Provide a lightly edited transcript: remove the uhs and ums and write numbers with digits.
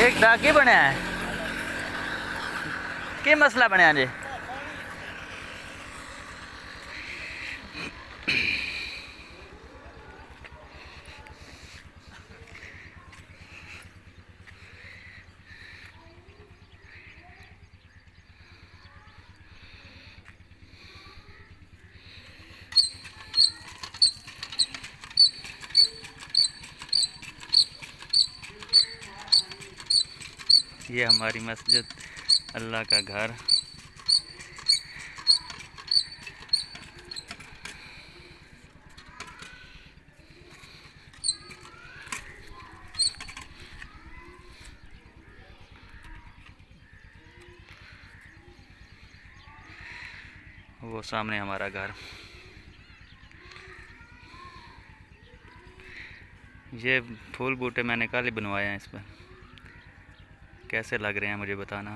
ठीक ठाक ही बनया है की मसला बनया जी। ये हमारी मस्जिद, अल्लाह का घर। वो सामने हमारा घर। ये फूल बूटे मैंने कल ही बनवाए हैं। इस पर कैसे लग रहे हैं मुझे बताना।